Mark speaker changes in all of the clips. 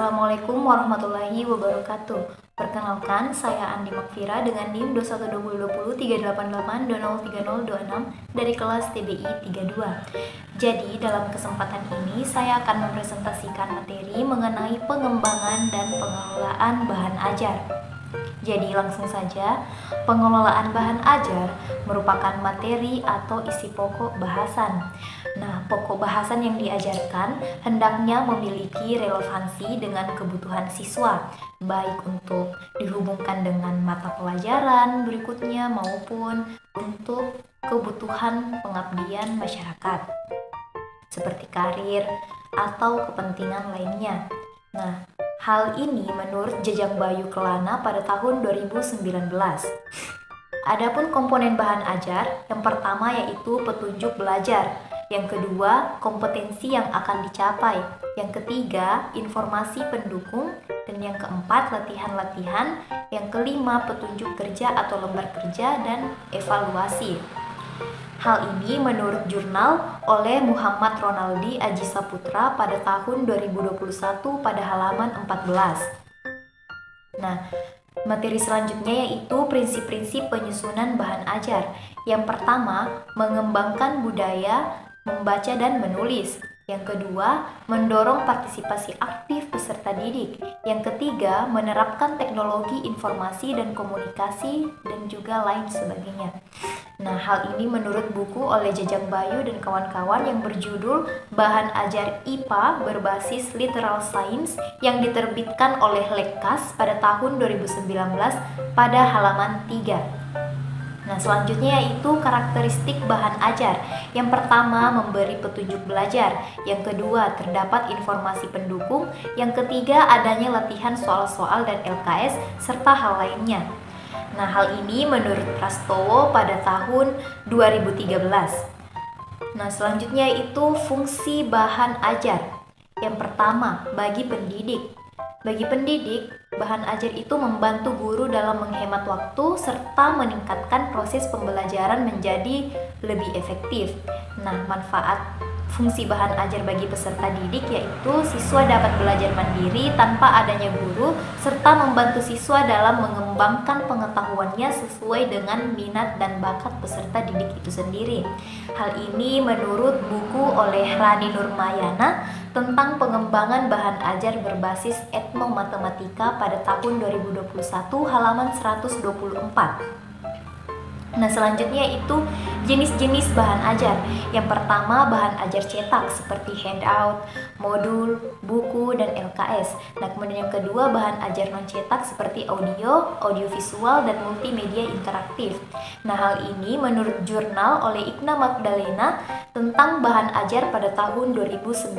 Speaker 1: Assalamualaikum warahmatullahi wabarakatuh. Perkenalkan, saya Andi Makfira dengan NIM 21200388203026 dari kelas TBI 32. Jadi, dalam kesempatan ini saya akan mempresentasikan materi mengenai pengembangan dan pengelolaan bahan ajar. Jadi langsung saja, pengelolaan bahan ajar merupakan materi atau isi pokok bahasan. Nah, pokok bahasan yang diajarkan hendaknya memiliki relevansi dengan kebutuhan siswa, baik untuk dihubungkan dengan mata pelajaran berikutnya maupun untuk kebutuhan pengabdian masyarakat, seperti karir atau kepentingan lainnya. Nah, hal ini menurut Jajang Bayu Kelana pada tahun 2019. Adapun komponen bahan ajar, yang pertama yaitu petunjuk belajar, yang kedua kompetensi yang akan dicapai, yang ketiga informasi pendukung, dan yang keempat latihan-latihan, yang kelima petunjuk kerja atau lembar kerja dan evaluasi. Hal ini menurut jurnal oleh Muhammad Ronaldi Aji Saputra pada tahun 2021 pada halaman 14. Nah, materi selanjutnya yaitu prinsip-prinsip penyusunan bahan ajar. Yang pertama, mengembangkan budaya membaca dan menulis. Yang kedua, mendorong partisipasi aktif peserta didik. Yang ketiga, menerapkan teknologi informasi dan komunikasi dan juga lain sebagainya. Nah, hal ini menurut buku oleh Jajang Bayu dan kawan-kawan yang berjudul Bahan Ajar IPA berbasis Literal Science yang diterbitkan oleh Lekkas pada tahun 2019 pada halaman 3. Nah, selanjutnya yaitu karakteristik bahan ajar. Yang pertama, memberi petunjuk belajar. Yang kedua, terdapat informasi pendukung. Yang ketiga, adanya latihan soal-soal dan LKS serta hal lainnya. Nah, hal ini menurut Prastowo pada tahun 2013. Nah, selanjutnya itu fungsi bahan ajar. Yang pertama, bagi pendidik. Bagi pendidik, bahan ajar itu membantu guru dalam menghemat waktu serta meningkatkan proses pembelajaran menjadi lebih efektif. Nah, manfaat fungsi bahan ajar bagi peserta didik yaitu siswa dapat belajar mandiri tanpa adanya guru serta membantu siswa dalam mengembangkan pengetahuannya sesuai dengan minat dan bakat peserta didik itu sendiri. Hal ini menurut buku oleh Rani Nurmayana tentang pengembangan bahan ajar berbasis etnomatematika pada tahun 2021 halaman 124. Nah, selanjutnya itu jenis-jenis bahan ajar. Yang pertama, bahan ajar cetak seperti handout, modul, buku, dan LKS. Nah, kemudian yang kedua, bahan ajar non-cetak seperti audio, audiovisual, dan multimedia interaktif. Nah, hal ini menurut jurnal oleh Igna Magdalena tentang bahan ajar pada tahun 2019.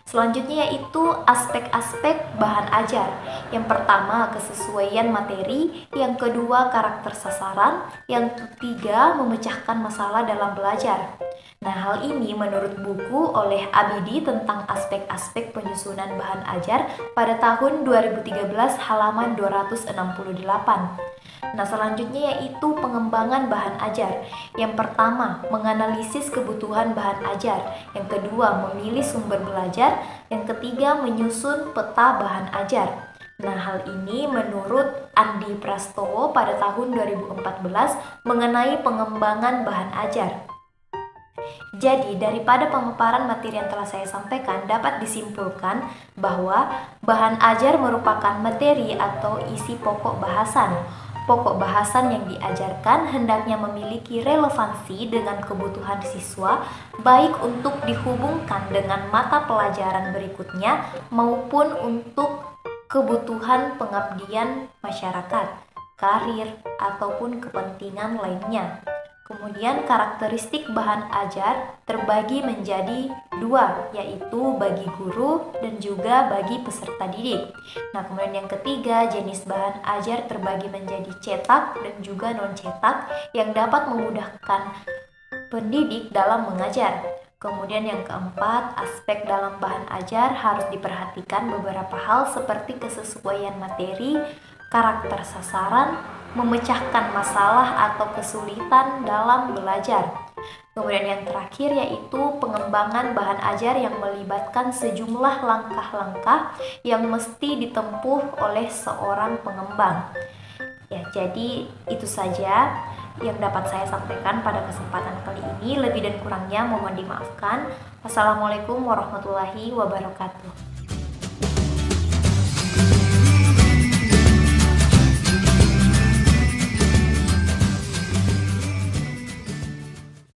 Speaker 1: Selanjutnya yaitu aspek-aspek bahan ajar. Yang pertama, kesesuaian materi. Yang kedua, karakter sasaran. Yang ketiga, memecahkan masalah dalam belajar. Nah, hal ini menurut buku oleh Abidi tentang aspek-aspek penyusunan bahan ajar pada tahun 2013 halaman 268. Nah, selanjutnya yaitu pengembangan bahan ajar. Yang pertama, menganalisis kebutuhan bahan ajar. Yang kedua, memilih sumber belajar. Yang ketiga, menyusun peta bahan ajar. Nah, hal ini menurut Andi Prastowo pada tahun 2014 mengenai pengembangan bahan ajar. Jadi, daripada pemaparan materi yang telah saya sampaikan dapat disimpulkan bahwa bahan ajar merupakan materi atau isi pokok bahasan. Pokok bahasan yang diajarkan hendaknya memiliki relevansi dengan kebutuhan siswa, baik untuk dihubungkan dengan mata pelajaran berikutnya maupun untuk kebutuhan pengabdian masyarakat, karir, ataupun kepentingan lainnya. Kemudian karakteristik bahan ajar terbagi menjadi dua, yaitu bagi guru dan juga bagi peserta didik. Nah, kemudian yang ketiga, jenis bahan ajar terbagi menjadi cetak dan juga non-cetak yang dapat memudahkan pendidik dalam mengajar. Kemudian yang keempat, aspek dalam bahan ajar harus diperhatikan beberapa hal seperti kesesuaian materi, karakter sasaran, memecahkan masalah atau kesulitan dalam belajar. Kemudian yang terakhir yaitu pengembangan bahan ajar yang melibatkan sejumlah langkah-langkah yang mesti ditempuh oleh seorang pengembang. Ya, jadi itu saja yang dapat saya sampaikan pada kesempatan kali ini. Lebih dan kurangnya mohon dimaafkan. Wassalamualaikum warahmatullahi wabarakatuh.